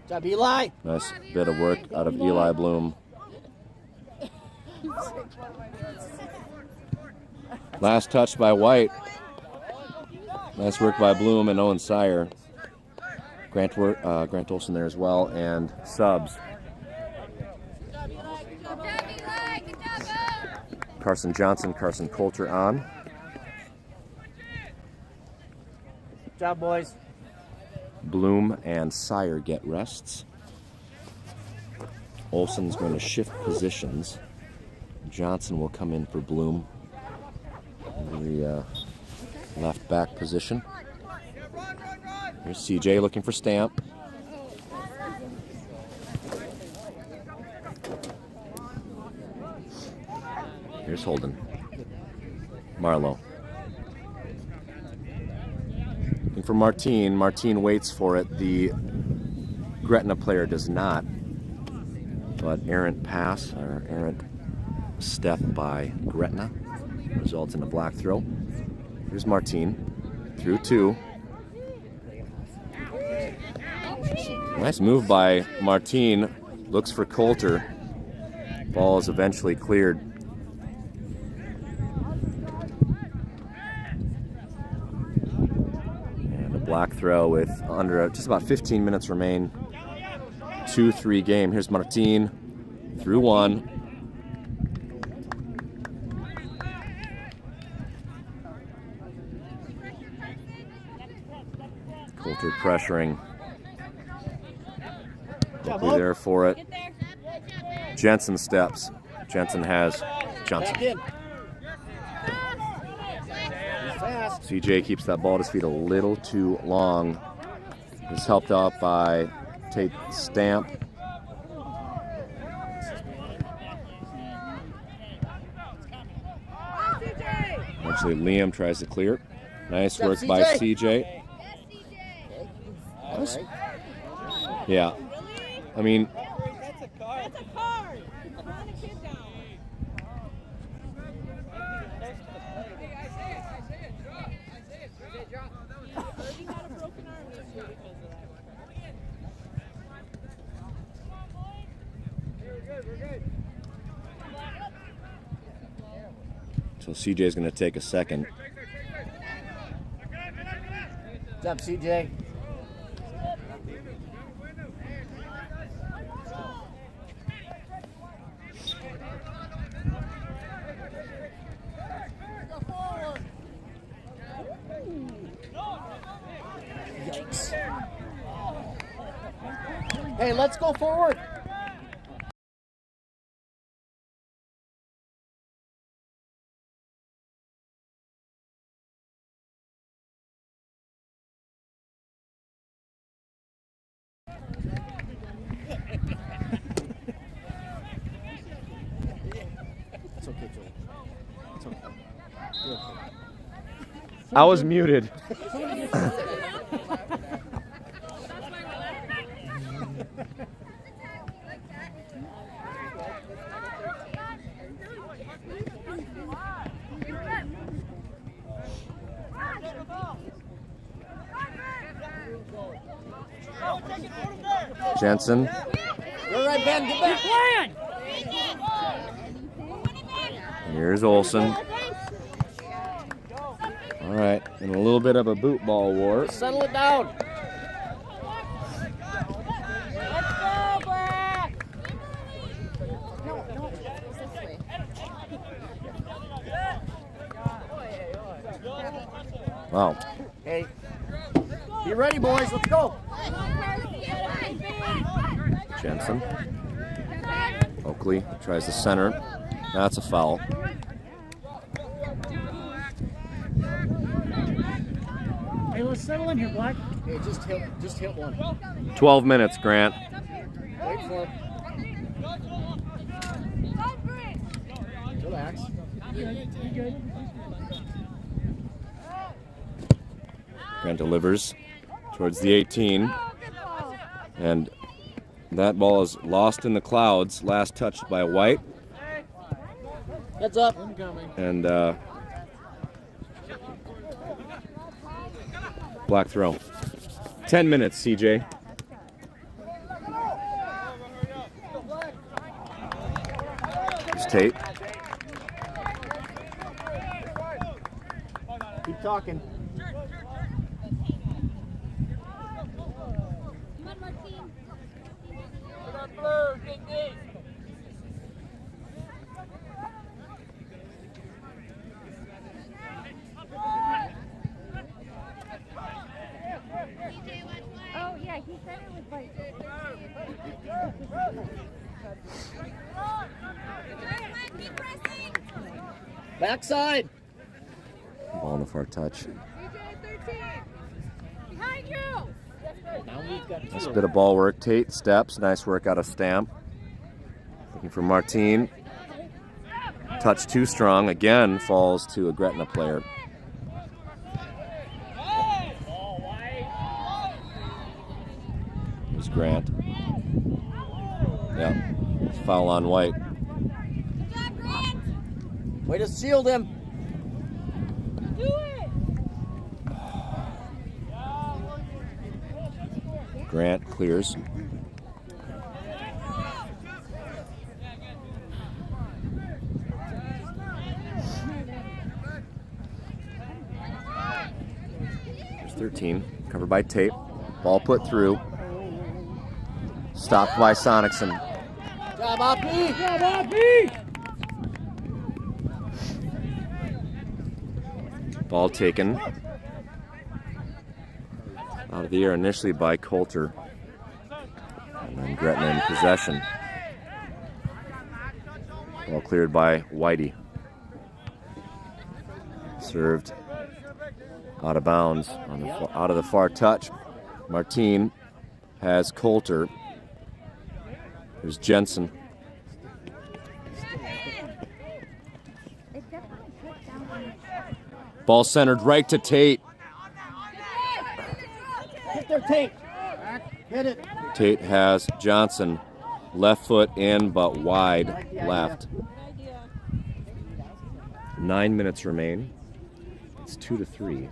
Good job, Eli. Nice bit of work out of Eli Bloom. Last touch by White. Nice work by Bloom and Owen Sire. Grant Olson there as well, and subs. Carson Johnson, Carson Coulter on. Good job, boys. Bloom and Sire get rests. Olson's going to shift positions. Johnson will come in for Bloom in the left back position. Here's CJ looking for Stamp. Here's Holden. Marlowe. Looking for Martine. Martine waits for it. The Gretna player does not. But errant pass, or errant step by Gretna results in a black throw. Here's Martine. Through 2. Nice move by Martine. Looks for Coulter. Ball is eventually cleared. And a black throw with under just about 15 minutes remain. 2-3 game. Here's Martine. Through 1. Coulter pressuring. Oakley there for it. Jensen steps. Jensen has Johnson. CJ keeps that ball at his feet a little too long. He's helped out by Tate Stamp. Actually, Liam tries to clear. Nice work by CJ. Yeah. I mean, That's a card. That's a card. Put a kid down. Hey, I see it. Drop. Irving got a broken arm this year because of that. We're good. so CJ's going to take a second. What's up, CJ? Yikes. Hey, let's go forward. It's okay, Joel. It's okay. You're okay. I was muted. Jensen. You're right, Ben. Get back. Here's Olsen. All right, and a little bit of a boot ball war. Settle it down. Wow. Hey, be ready, boys. Let's go. Jensen. Oakley tries to center. That's a foul. Hey, let's settle in here, Black. Hey, just hit one. 12 minutes, Grant. Wait for him. Relax. You good? Grant delivers towards the 18. And that ball is lost in the clouds. Last touched by White. Heads up. And Black throw. 10 minutes, CJ. Here's Tate. Keep talking. Oh, yeah, he said it was like. Backside. Ball on the far touch. Behind you! Now we've got Nice bit of ball work. Tate steps. Nice work out of Stamp. Looking for Martine. Touch too strong. Again, falls to a Gretna player. Here's Grant. Yeah. Foul on White. Way to shield him. Do it! Grant clears. There's 13. Covered by Tate. Ball put through. Stopped by Sonicson. Job, Oppie. Job, Oppie! Ball taken out of the air initially by Coulter. And then Gretna in possession. Ball cleared by Whitey. Served out of bounds, on the, out of the far touch. Martine has Coulter. Here's Jensen. Ball centered right to Tate. Hit their tape. Hit it. Tate has Johnson. Left foot in, but wide left. 9 minutes remain. It's 2-3.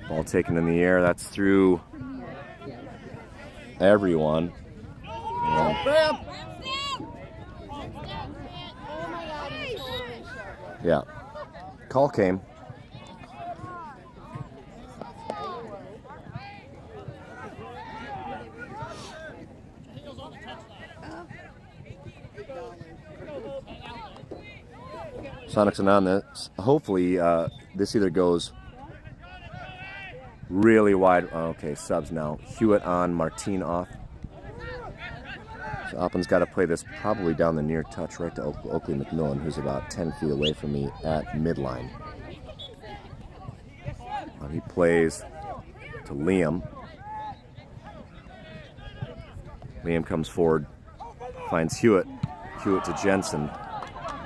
Ball taken in the air. That's through everyone. And yeah, call came. Sonics are on this. Hopefully, this either goes really wide. Okay, subs now. Hewitt on, Martine off. So Oppin's got to play this probably down the near touch right to Oakley McMillan, who's about 10 feet away from me at midline. He plays to Liam. Liam comes forward, finds Hewitt. Hewitt to Jensen.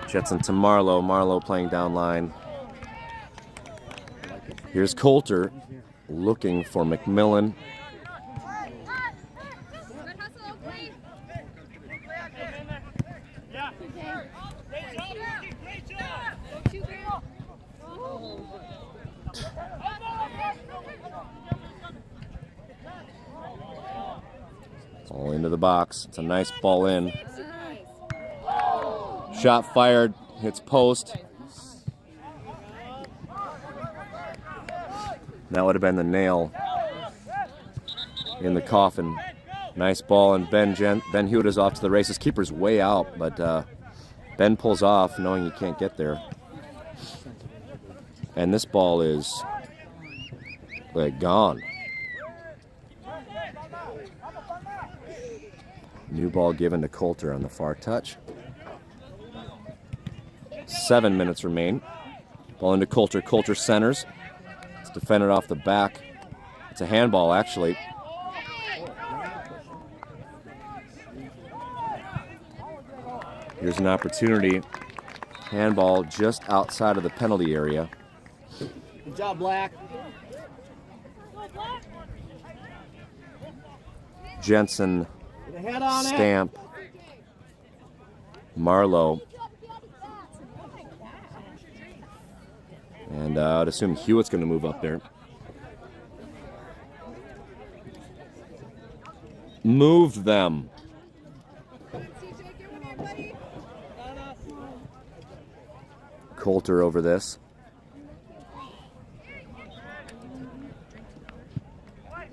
Jensen to Marlowe. Marlowe playing down line. Here's Coulter looking for McMillan. All into the box. It's a nice ball in. Shot fired, hits post. That would have been the nail in the coffin. Nice ball, and Ben Hewitt is off to the races. Keeper's way out, but Ben pulls off knowing you can't get there. And this ball is like gone. New ball given to Coulter on the far touch. 7 minutes remain. Ball into Coulter. Coulter centers. It's defended off the back. It's a handball, actually. Here's an opportunity. Handball just outside of the penalty area. Good job, Black. Jensen, Get a head on Stamp, Marlowe. And I'd assume Hewitt's going to move up there. Move them. Coulter over this.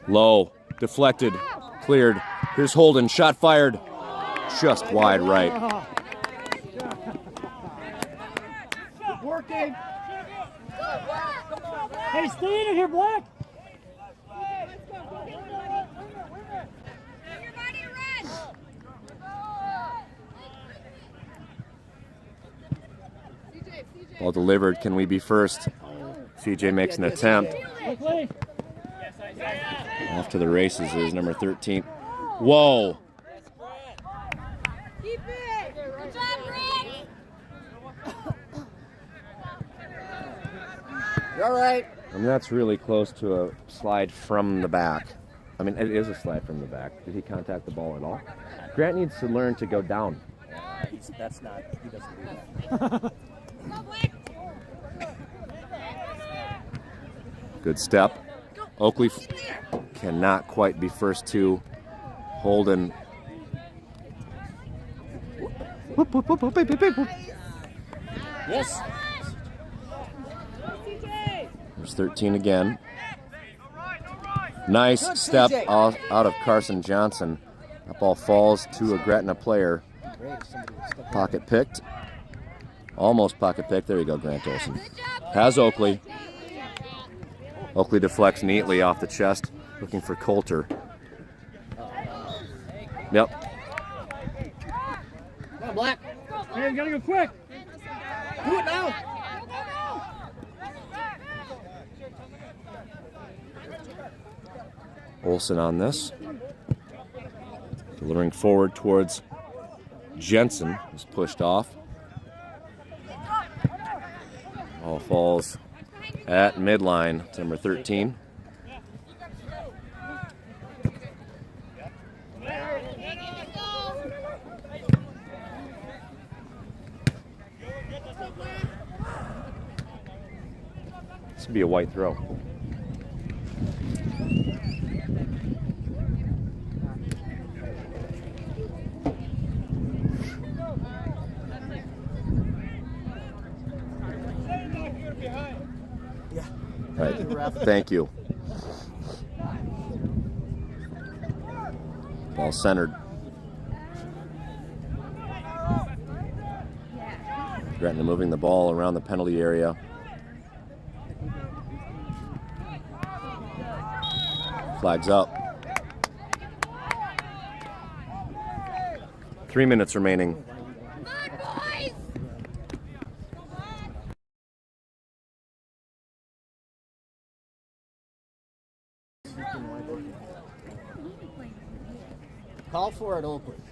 Low, deflected, cleared. Here's Holden, shot fired. Just wide right. Good working. Hey, stay in here, Black. Ball delivered. Can we be first? CJ makes an attempt. Off to the races is number 13. Whoa. Keep it. Good job, Rick. You're all right. I mean, that's really close to a slide from the back. I mean, it is a slide from the back. Did he contact the ball at all? Grant needs to learn to go down. That's not, he doesn't do that. Good step. Oakley cannot quite be first to Holden. Yes. There's 13 again. Nice step out of Carson Johnson. That ball falls to a Gretna player. Pocket picked. Almost pocket picked. There you go, Grant Olson. Has Oakley. Oakley deflects neatly off the chest, looking for Coulter. Yep. Come on, Black. Hey, we gotta go quick. Do it now. Olson on this. Delivering forward towards Jensen, who's pushed off. Ball falls at midline, number 13. This would be a white throw. Right. Thank you. Ball centered. Gretna moving the ball around the penalty area. Flags up. 3 minutes remaining. Call for it, Oakland.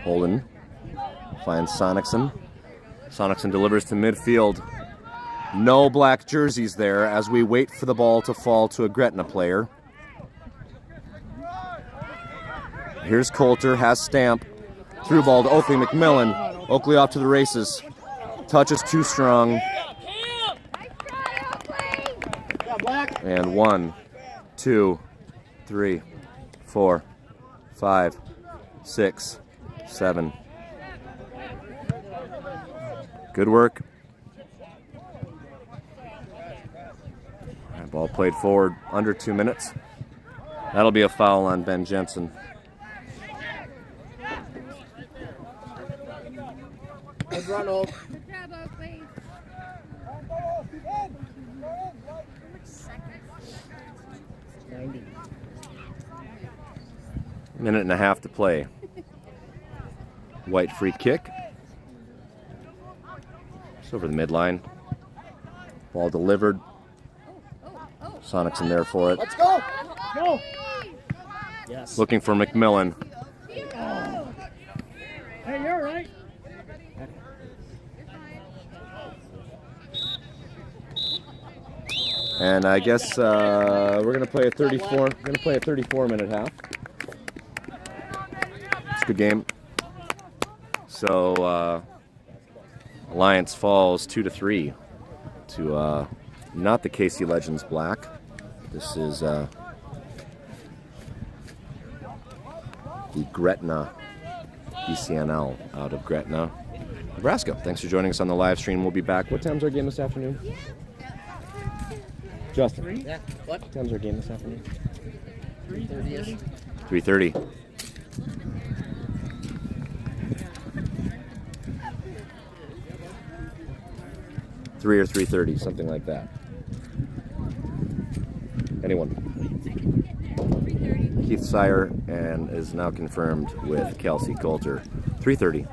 Holden finds Sonicson. Sonicson delivers to midfield. No black jerseys there as we wait for the ball to fall to a Gretna player. Here's Coulter, has Stamp. Through ball to Oakley McMillan. Oakley off to the races. Touch is too strong. And 1, 2, 3, 4, 5, 6, 7. Good work. Ball played forward under 2 minutes. That'll be a foul on Ben Jensen. Good run, Oak. Good job, Oakley. Minute and a half to play. White free kick. It's over the midline. Ball delivered. Sonicson there for it. Let's go. Go. Yes. Looking for McMillan. Hey, you're right. And I guess we're gonna play a 34. We're gonna play a 34-minute half. It's a good game. So Alliance falls 2-3 to not the KC Legends Black. This is the Gretna ECNL out of Gretna, Nebraska. Thanks for joining us on the live stream. We'll be back. What time's our game this afternoon? Justin. Yeah. What? What time's our game this afternoon? 3:30. 3:30. Three or 3:30, something like that. Anyone? 3:30. Keith Sire and is now confirmed with Kelsey Coulter. 3:30.